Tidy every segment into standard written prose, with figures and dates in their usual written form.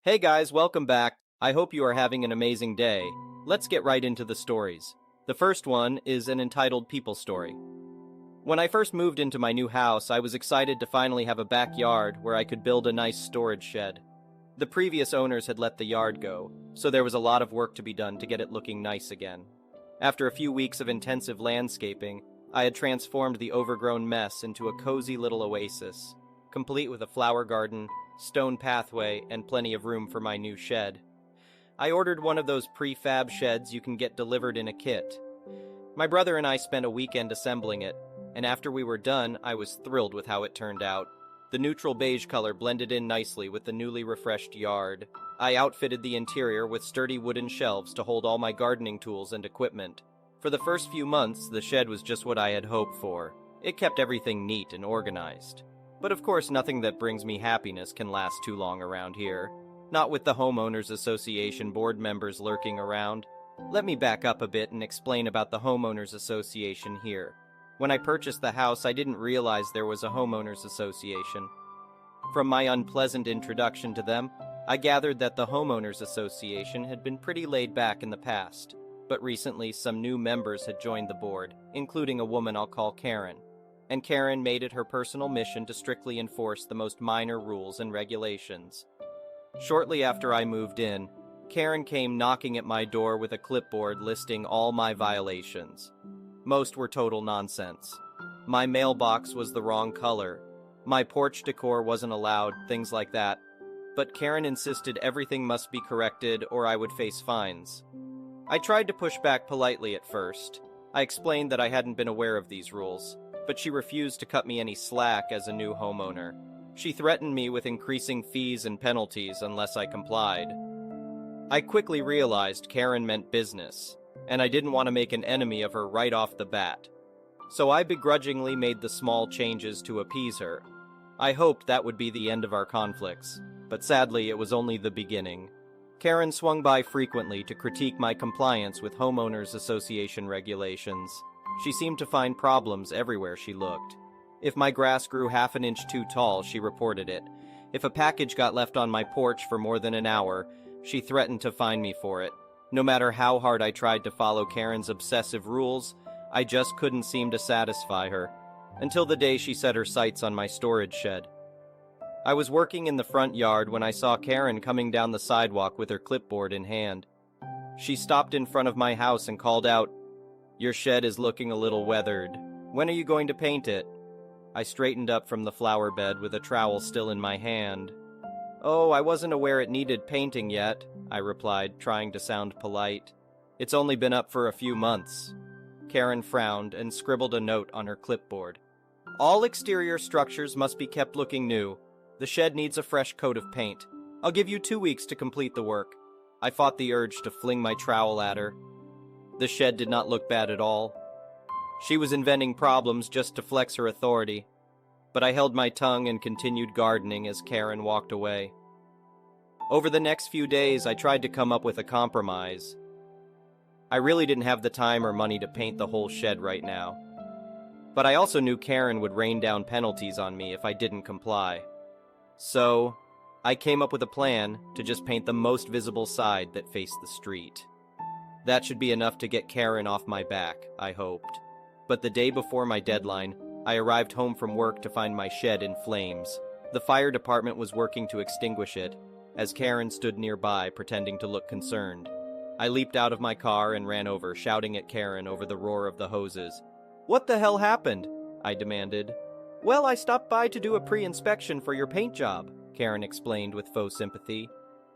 Hey guys, welcome back. I hope you are having an amazing day. Let's get right into the stories. The first one is an entitled People Story. When I first moved into my new house, I was excited to finally have a backyard where I could build a nice storage shed. The previous owners had let the yard go, so there was a lot of work to be done to get it looking nice again. After a few weeks of intensive landscaping, I had transformed the overgrown mess into a cozy little oasis, complete with a flower garden, stone pathway, and plenty of room for my new shed. I ordered one of those prefab sheds you can get delivered in a kit. My brother and I spent a weekend assembling it, and after we were done, I was thrilled with how it turned out. The neutral beige color blended in nicely with the newly refreshed yard. I outfitted the interior with sturdy wooden shelves to hold all my gardening tools and equipment. For the first few months, the shed was just what I had hoped for. It kept everything neat and organized. But of course, nothing that brings me happiness can last too long around here. Not with the Homeowners Association board members lurking around. Let me back up a bit and explain about the Homeowners Association here. When I purchased the house, I didn't realize there was a Homeowners Association. From my unpleasant introduction to them, I gathered that the Homeowners Association had been pretty laid back in the past. But recently, some new members had joined the board, including a woman I'll call Karen. And Karen made it her personal mission to strictly enforce the most minor rules and regulations. Shortly after I moved in, Karen came knocking at my door with a clipboard listing all my violations. Most were total nonsense. My mailbox was the wrong color. My porch decor wasn't allowed, things like that. But Karen insisted everything must be corrected or I would face fines. I tried to push back politely at first. I explained that I hadn't been aware of these rules, but she refused to cut me any slack as a new homeowner. She threatened me with increasing fees and penalties unless I complied. I quickly realized Karen meant business, and I didn't want to make an enemy of her right off the bat. So I begrudgingly made the small changes to appease her. I hoped that would be the end of our conflicts, but sadly it was only the beginning. Karen swung by frequently to critique my compliance with Homeowners Association regulations. She seemed to find problems everywhere she looked. If my grass grew half an inch too tall, she reported it. If a package got left on my porch for more than an hour, she threatened to fine me for it. No matter how hard I tried to follow Karen's obsessive rules, I just couldn't seem to satisfy her, until the day she set her sights on my storage shed. I was working in the front yard when I saw Karen coming down the sidewalk with her clipboard in hand. She stopped in front of my house and called out, "Your shed is looking a little weathered. When are you going to paint it?" I straightened up from the flower bed with a trowel still in my hand. "Oh, I wasn't aware it needed painting yet," I replied, trying to sound polite. "It's only been up for a few months." Karen frowned and scribbled a note on her clipboard. "All exterior structures must be kept looking new. The shed needs a fresh coat of paint. I'll give you 2 weeks to complete the work." I fought the urge to fling my trowel at her. The shed did not look bad at all. She was inventing problems just to flex her authority, but I held my tongue and continued gardening as Karen walked away. Over the next few days, I tried to come up with a compromise. I really didn't have the time or money to paint the whole shed right now. But I also knew Karen would rain down penalties on me if I didn't comply. So, I came up with a plan to just paint the most visible side that faced the street. That should be enough to get Karen off my back, I hoped. But the day before my deadline, I arrived home from work to find my shed in flames. The fire department was working to extinguish it, as Karen stood nearby pretending to look concerned. I leaped out of my car and ran over, shouting at Karen over the roar of the hoses. "What the hell happened?" I demanded. "Well, I stopped by to do a pre-inspection for your paint job," Karen explained with faux sympathy.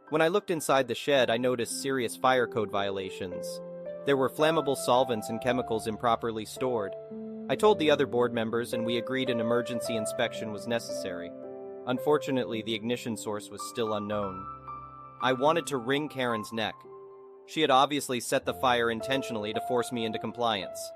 When I looked inside the shed, I noticed serious fire code violations. There were flammable solvents and chemicals improperly stored. I told the other board members and we agreed an emergency inspection was necessary. Unfortunately, the ignition source was still unknown. I wanted to wring Karen's neck. She had obviously set the fire intentionally to force me into compliance.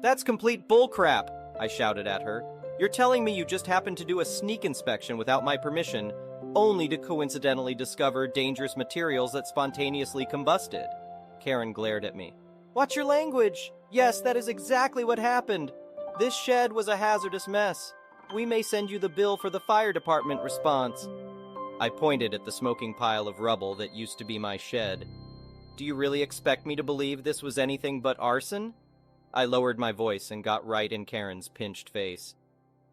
"That's complete bullcrap," I shouted at her. "You're telling me you just happened to do a sneak inspection without my permission, only to coincidentally discover dangerous materials that spontaneously combusted." Karen glared at me. "Watch your language! Yes, that is exactly what happened. This shed was a hazardous mess. We may send you the bill for the fire department response." I pointed at the smoking pile of rubble that used to be my shed. Do you really expect me to believe this was anything but arson? I lowered my voice and got right in Karen's pinched face.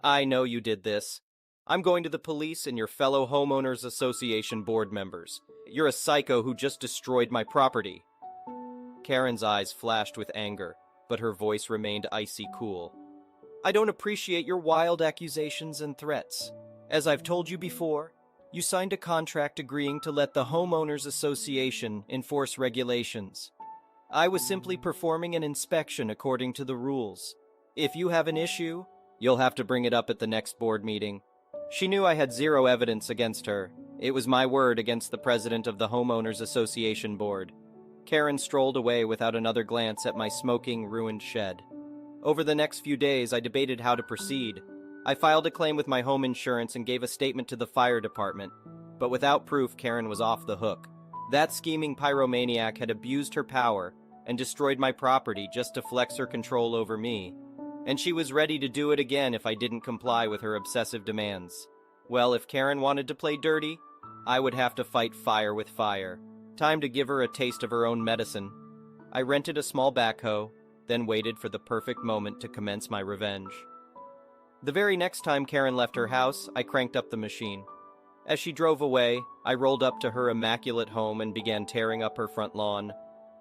I know you did this. I'm going to the police and your fellow homeowners association board members. You're a psycho who just destroyed my property. Karen's eyes flashed with anger, but her voice remained icy cool. I don't appreciate your wild accusations and threats. As I've told you before, you signed a contract agreeing to let the homeowners association enforce regulations. I was simply performing an inspection according to the rules. If you have an issue, you'll have to bring it up at the next board meeting. She knew I had zero evidence against her. It was my word against the president of the Homeowners Association Board. Karen strolled away without another glance at my smoking, ruined shed. Over the next few days, I debated how to proceed. I filed a claim with my home insurance and gave a statement to the fire department. But without proof, Karen was off the hook. That scheming pyromaniac had abused her power and destroyed my property just to flex her control over me. And she was ready to do it again if I didn't comply with her obsessive demands. Well, if Karen wanted to play dirty, I would have to fight fire with fire. Time to give her a taste of her own medicine. I rented a small backhoe, then waited for the perfect moment to commence my revenge. The very next time Karen left her house, I cranked up the machine. As she drove away, I rolled up to her immaculate home and began tearing up her front lawn.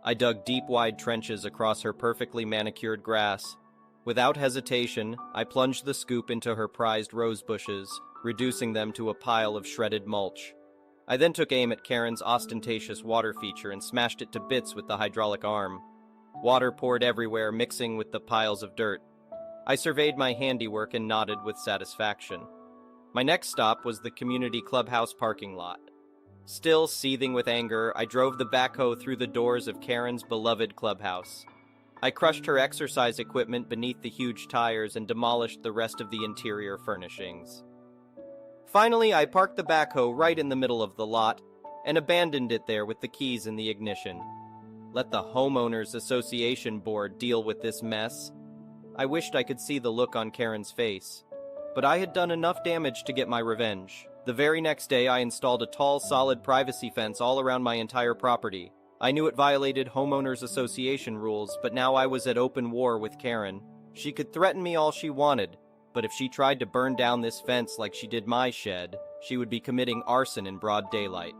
I dug deep, wide trenches across her perfectly manicured grass. Without hesitation, I plunged the scoop into her prized rose bushes, reducing them to a pile of shredded mulch. I then took aim at Karen's ostentatious water feature and smashed it to bits with the hydraulic arm. Water poured everywhere, mixing with the piles of dirt. I surveyed my handiwork and nodded with satisfaction. My next stop was the community clubhouse parking lot. Still seething with anger, I drove the backhoe through the doors of Karen's beloved clubhouse. I crushed her exercise equipment beneath the huge tires and demolished the rest of the interior furnishings. Finally, I parked the backhoe right in the middle of the lot and abandoned it there with the keys in the ignition. Let the Homeowners Association Board deal with this mess. I wished I could see the look on Karen's face, but I had done enough damage to get my revenge. The very next day, I installed a tall, solid privacy fence all around my entire property. I knew it violated Homeowners Association rules, but now I was at open war with Karen. She could threaten me all she wanted, but if she tried to burn down this fence like she did my shed, she would be committing arson in broad daylight.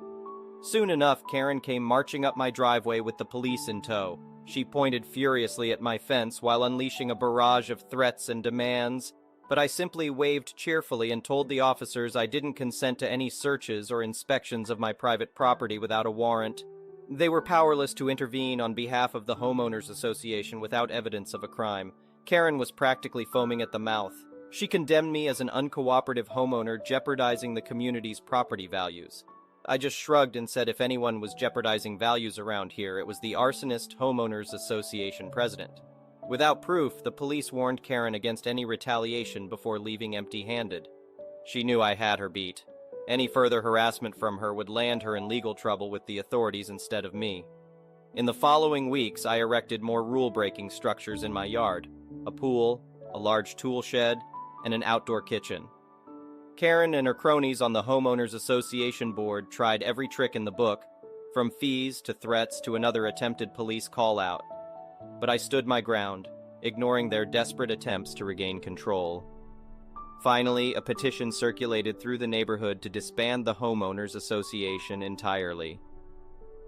Soon enough, Karen came marching up my driveway with the police in tow. She pointed furiously at my fence while unleashing a barrage of threats and demands, but I simply waved cheerfully and told the officers I didn't consent to any searches or inspections of my private property without a warrant. They were powerless to intervene on behalf of the Homeowners Association without evidence of a crime. Karen was practically foaming at the mouth. She condemned me as an uncooperative homeowner jeopardizing the community's property values. I just shrugged and said if anyone was jeopardizing values around here, it was the arsonist Homeowners Association president. Without proof, the police warned Karen against any retaliation before leaving empty-handed. She knew I had her beat. Any further harassment from her would land her in legal trouble with the authorities instead of me. In the following weeks, I erected more rule-breaking structures in my yard: a pool, a large tool shed, and an outdoor kitchen. Karen and her cronies on the Homeowners Association Board tried every trick in the book, from fees to threats to another attempted police call-out. But I stood my ground, ignoring their desperate attempts to regain control. Finally, a petition circulated through the neighborhood to disband the Homeowners Association entirely.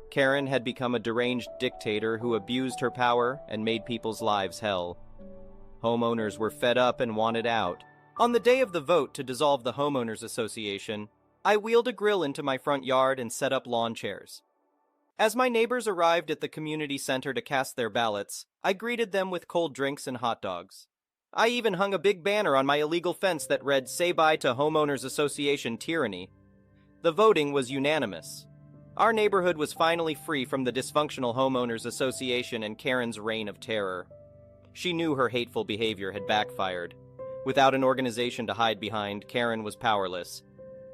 Karen had become a deranged dictator who abused her power and made people's lives hell. Homeowners were fed up and wanted out. On the day of the vote to dissolve the Homeowners Association, I wheeled a grill into my front yard and set up lawn chairs. As my neighbors arrived at the community center to cast their ballots, I greeted them with cold drinks and hot dogs. I even hung a big banner on my illegal fence that read, "Say bye to Homeowners Association tyranny." The voting was unanimous. Our neighborhood was finally free from the dysfunctional Homeowners Association and Karen's reign of terror. She knew her hateful behavior had backfired. Without an organization to hide behind, Karen was powerless.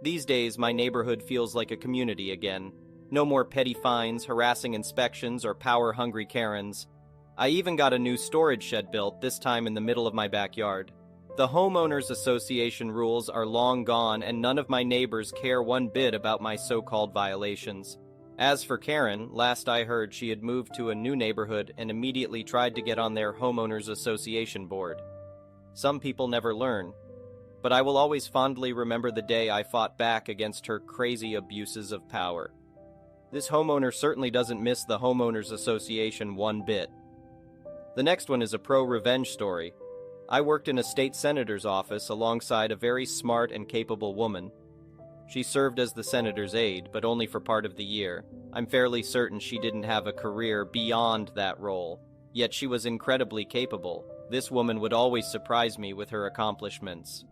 These days, my neighborhood feels like a community again. No more petty fines, harassing inspections, or power-hungry Karens. I even got a new storage shed built, this time in the middle of my backyard. The homeowners association rules are long gone and none of my neighbors care one bit about my so-called violations. As for Karen, last I heard she had moved to a new neighborhood and immediately tried to get on their homeowners association board. Some people never learn, but I will always fondly remember the day I fought back against her crazy abuses of power. This homeowner certainly doesn't miss the homeowners association one bit. The next one is a pro-revenge story. I worked in a state senator's office alongside a very smart and capable woman. She served as the senator's aide, but only for part of the year. I'm fairly certain she didn't have a career beyond that role, yet she was incredibly capable. This woman would always surprise me with her accomplishments.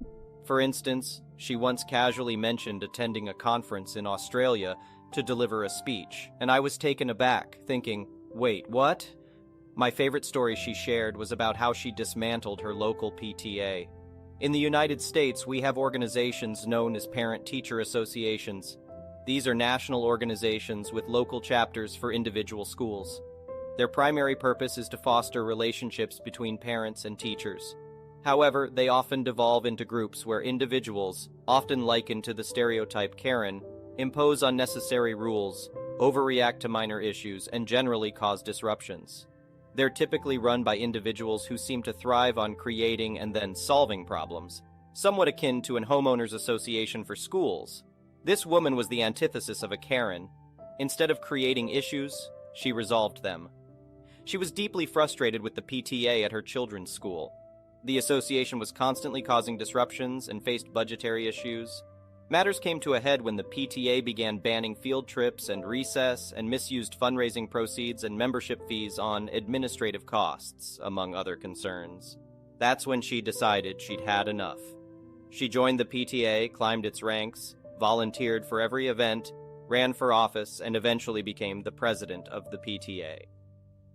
For instance, she once casually mentioned attending a conference in Australia to deliver a speech, and I was taken aback, thinking, wait, what? My favorite story she shared was about how she dismantled her local PTA. In the United States, we have organizations known as parent-teacher associations. These are national organizations with local chapters for individual schools. Their primary purpose is to foster relationships between parents and teachers. However, they often devolve into groups where individuals, often likened to the stereotype Karen, impose unnecessary rules, overreact to minor issues, and generally cause disruptions. They're typically run by individuals who seem to thrive on creating and then solving problems, somewhat akin to an homeowners association for schools. This woman was the antithesis of a Karen. Instead of creating issues, she resolved them. She was deeply frustrated with the PTA at her children's school. The association was constantly causing disruptions and faced budgetary issues. Matters came to a head when the PTA began banning field trips and recess and misused fundraising proceeds and membership fees on administrative costs, among other concerns. That's when she decided she'd had enough. She joined the PTA, climbed its ranks, volunteered for every event, ran for office, and eventually became the president of the PTA.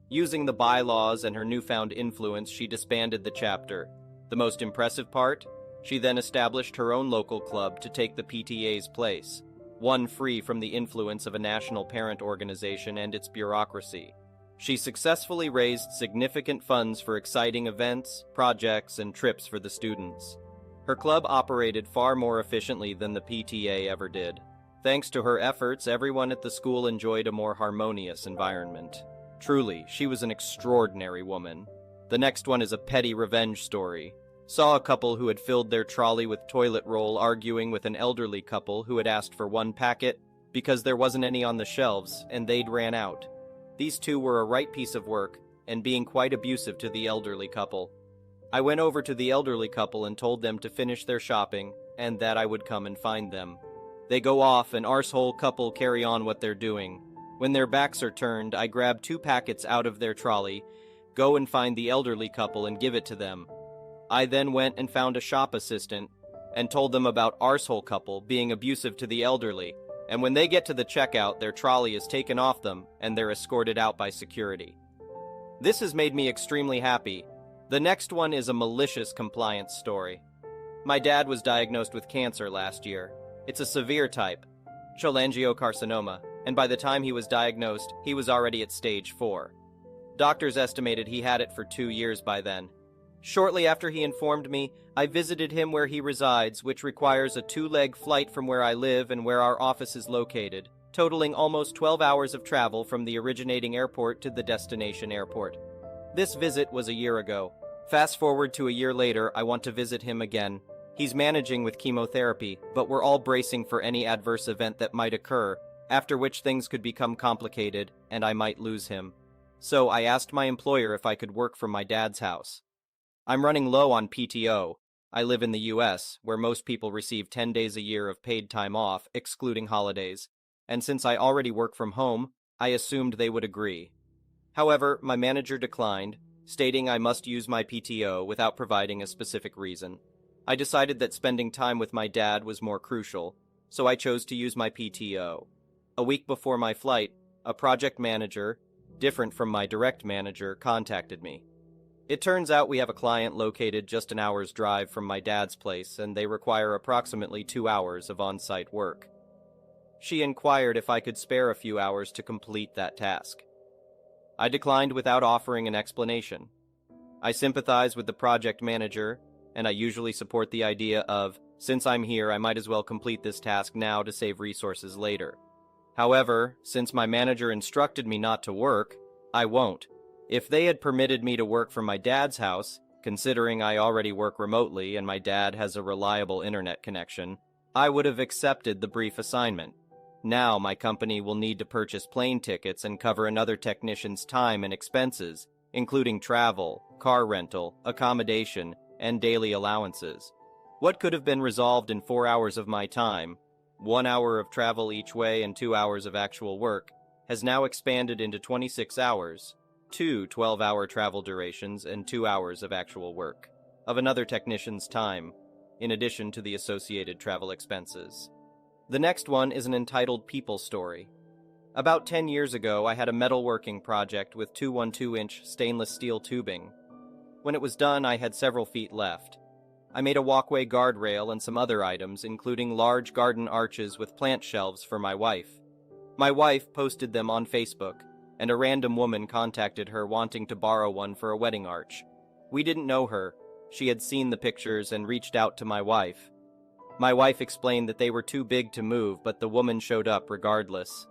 Using the bylaws and her newfound influence, she disbanded the chapter. The most impressive part? She then established her own local club to take the PTA's place, one free from the influence of a national parent organization and its bureaucracy. She successfully raised significant funds for exciting events, projects, and trips for the students. Her club operated far more efficiently than the PTA ever did. Thanks to her efforts, everyone at the school enjoyed a more harmonious environment. Truly, she was an extraordinary woman. The next one is a petty revenge story. Saw a couple who had filled their trolley with toilet roll arguing with an elderly couple who had asked for one packet because there wasn't any on the shelves and they'd ran out. These two were a right piece of work and being quite abusive to the elderly couple. I went over to the elderly couple and told them to finish their shopping and that I would come and find them. They go off and arsehole couple carry on what they're doing. When their backs are turned, I grab 2 packets out of their trolley, go and find the elderly couple and give it to them. I then went and found a shop assistant and told them about arsehole couple being abusive to the elderly, and when they get to the checkout, their trolley is taken off them and they're escorted out by security. This has made me extremely happy. The next one is a malicious compliance story. My dad was diagnosed with cancer last year. It's a severe type, cholangiocarcinoma, and by the time he was diagnosed, he was already at stage 4. Doctors estimated he had it for 2 years by then. Shortly after he informed me, I visited him where he resides, which requires a 2-leg flight from where I live and where our office is located, totaling almost 12 hours of travel from the originating airport to the destination airport. This visit was a year ago. Fast forward to a year later, I want to visit him again. He's managing with chemotherapy, but we're all bracing for any adverse event that might occur, after which things could become complicated and I might lose him. So I asked my employer if I could work from my dad's house. I'm running low on PTO. I live in the US, where most people receive 10 days a year of paid time off, excluding holidays, and since I already work from home, I assumed they would agree. However, my manager declined, stating I must use my PTO without providing a specific reason. I decided that spending time with my dad was more crucial, so I chose to use my PTO. A week before my flight, a project manager, different from my direct manager, contacted me. It turns out we have a client located just an hour's drive from my dad's place, and they require approximately 2 hours of on-site work. She inquired if I could spare a few hours to complete that task. I declined without offering an explanation. I sympathized with the project manager, and I usually support the idea of, since I'm here, I might as well complete this task now to save resources later. However, since my manager instructed me not to work, I won't. If they had permitted me to work from my dad's house, considering I already work remotely and my dad has a reliable internet connection, I would have accepted the brief assignment. Now my company will need to purchase plane tickets and cover another technician's time and expenses, including travel, car rental, accommodation, and daily allowances. What could have been resolved in 4 hours of my time, 1 hour of travel each way and 2 hours of actual work, has now expanded into 26 hours, 2 12-hour travel durations and 2 hours of actual work, of another technician's time, in addition to the associated travel expenses. The next one is an entitled People Story. About 10 years ago, I had a metalworking project with 212-inch stainless steel tubing. When it was done, I had several feet left. I made a walkway guardrail and some other items, including large garden arches with plant shelves for my wife. My wife posted them on Facebook, and a random woman contacted her wanting to borrow one for a wedding arch. We didn't know her. She had seen the pictures and reached out to my wife. My wife explained that they were too big to move, but the woman showed up regardless.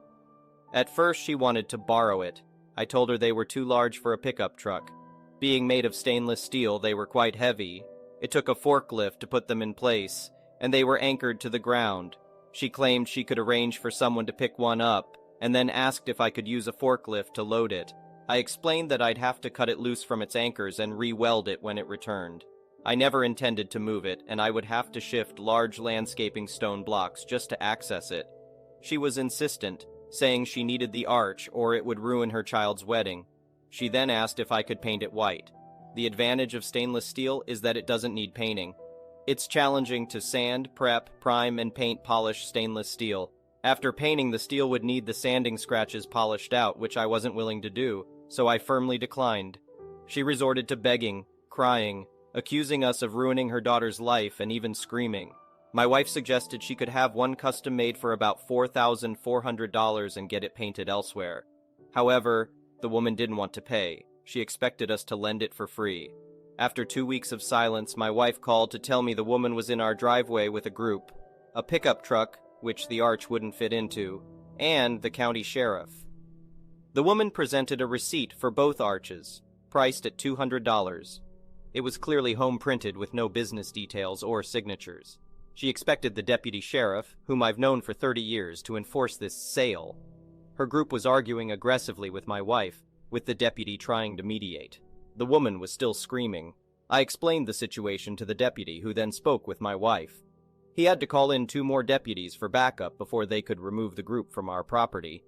At first, she wanted to borrow it. I told her they were too large for a pickup truck. Being made of stainless steel, they were quite heavy. It took a forklift to put them in place, and they were anchored to the ground. She claimed she could arrange for someone to pick one up, and then asked if I could use a forklift to load it. I explained that I'd have to cut it loose from its anchors and re-weld it when it returned. I never intended to move it, and I would have to shift large landscaping stone blocks just to access it. She was insistent, saying she needed the arch or it would ruin her child's wedding. She then asked if I could paint it white. The advantage of stainless steel is that it doesn't need painting. It's challenging to sand, prep, prime, and paint polish stainless steel. After painting, the steel would need the sanding scratches polished out, which I wasn't willing to do, so I firmly declined. She resorted to begging, crying, accusing us of ruining her daughter's life, and even screaming. My wife suggested she could have one custom made for about $4,400 and get it painted elsewhere. However, the woman didn't want to pay. She expected us to lend it for free. After 2 weeks of silence, my wife called to tell me the woman was in our driveway with a group, a pickup truck, which the arch wouldn't fit into, and the county sheriff. The woman presented a receipt for both arches, priced at $200. It was clearly home-printed with no business details or signatures. She expected the deputy sheriff, whom I've known for 30 years, to enforce this sale. Her group was arguing aggressively with my wife, with the deputy trying to mediate. The woman was still screaming. I explained the situation to the deputy, who then spoke with my wife. He had to call in 2 more deputies for backup before they could remove the group from our property.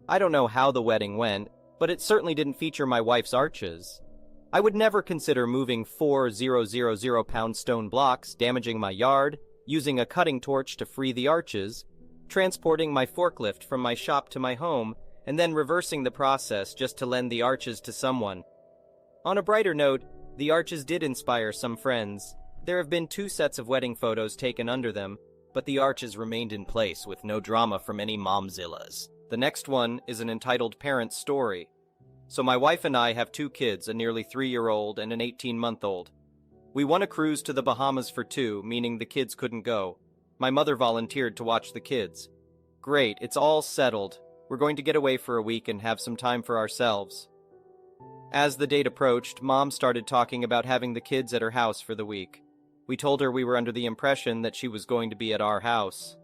I don't know how the wedding went, but it certainly didn't feature my wife's arches. I would never consider moving 4,000-pound stone blocks, damaging my yard, using a cutting torch to free the arches, transporting my forklift from my shop to my home, and then reversing the process just to lend the arches to someone. On a brighter note, the arches did inspire some friends. There have been 2 sets of wedding photos taken under them, but the arches remained in place with no drama from any momzillas. The next one is an entitled Parent Story. So my wife and I have 2 kids, a nearly 3-year-old and an 18-month-old. We won a cruise to the Bahamas for 2, meaning the kids couldn't go. My mother volunteered to watch the kids. Great, it's all settled. We're going to get away for a week and have some time for ourselves. As the date approached, Mom started talking about having the kids at her house for the week. We told her we were under the impression that she was going to be at our house.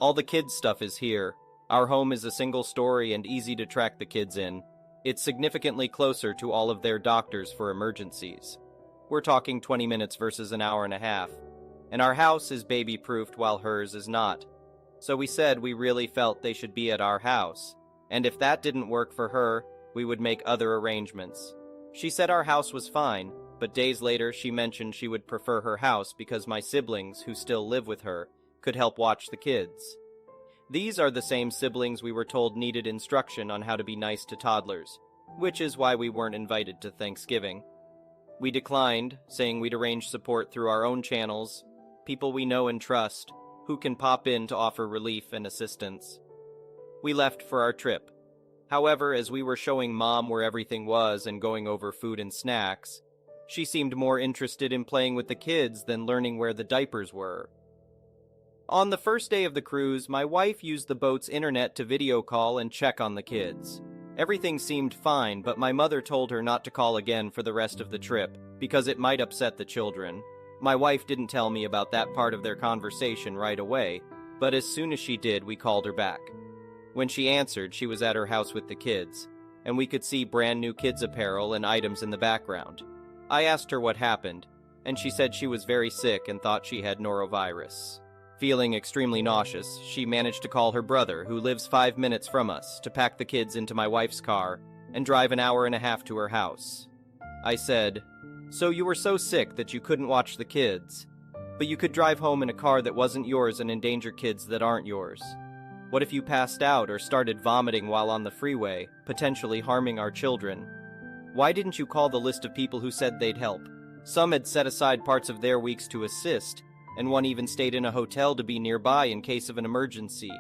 All the kids' stuff is here. Our home is a single story and easy to track the kids in. It's significantly closer to all of their doctors for emergencies. We're talking 20 minutes versus an hour and a half. And our house is baby-proofed while hers is not. So we said we really felt they should be at our house. And if that didn't work for her, we would make other arrangements. She said our house was fine, but days later she mentioned she would prefer her house because my siblings, who still live with her, could help watch the kids. These are the same siblings we were told needed instruction on how to be nice to toddlers, which is why we weren't invited to Thanksgiving. We declined, saying we'd arrange support through our own channels, people we know and trust, who can pop in to offer relief and assistance. We left for our trip. However, as we were showing Mom where everything was and going over food and snacks, She seemed more interested in playing with the kids than learning where the diapers were. On the first day of the cruise, my wife used the boat's internet to video call and check on the kids. Everything seemed fine, but my mother told her not to call again for the rest of the trip, because it might upset the children. My wife didn't tell me about that part of their conversation right away, but as soon as she did, we called her back. When she answered, she was at her house with the kids, and we could see brand new kids' apparel and items in the background. I asked her what happened, and she said she was very sick and thought she had norovirus. Feeling extremely nauseous, she managed to call her brother, who lives 5 minutes from us, to pack the kids into my wife's car and drive an hour and a half to her house. I said, "So you were so sick that you couldn't watch the kids, but you could drive home in a car that wasn't yours and endanger kids that aren't yours. What if you passed out or started vomiting while on the freeway, potentially harming our children? Why didn't you call the list of people who said they'd help? Some had set aside parts of their weeks to assist, and one even stayed in a hotel to be nearby in case of an emergency.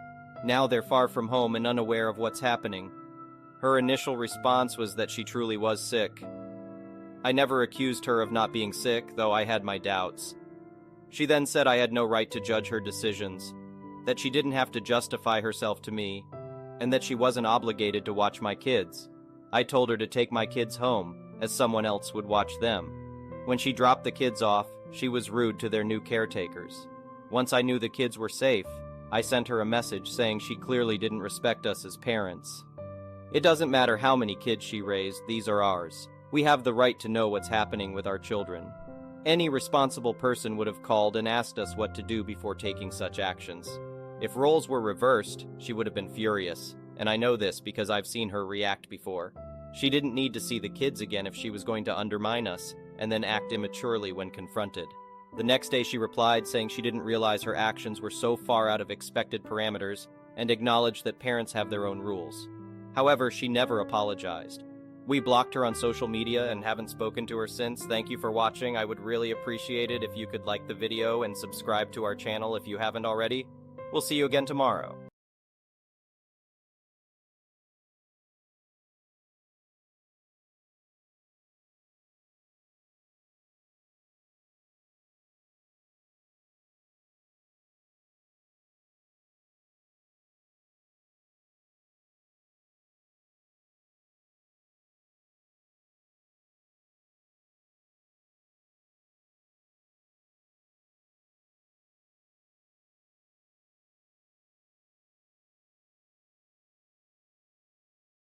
Now they're far from home and unaware of what's happening." Her initial response was that she truly was sick. I never accused her of not being sick, though I had my doubts. She then said I had no right to judge her decisions, that she didn't have to justify herself to me, and that she wasn't obligated to watch my kids. I told her to take my kids home, as someone else would watch them. When she dropped the kids off, she was rude to their new caretakers. Once I knew the kids were safe, I sent her a message saying she clearly didn't respect us as parents. It doesn't matter how many kids she raised, these are ours. We have the right to know what's happening with our children. Any responsible person would have called and asked us what to do before taking such actions. If roles were reversed, she would have been furious, and I know this because I've seen her react before. She didn't need to see the kids again if she was going to undermine us, and then act immaturely when confronted. The next day she replied, saying she didn't realize her actions were so far out of expected parameters, and acknowledged that parents have their own rules. However, she never apologized. We blocked her on social media and haven't spoken to her since. Thank you for watching. I would really appreciate it if you could like the video and subscribe to our channel if you haven't already. We'll see you again tomorrow.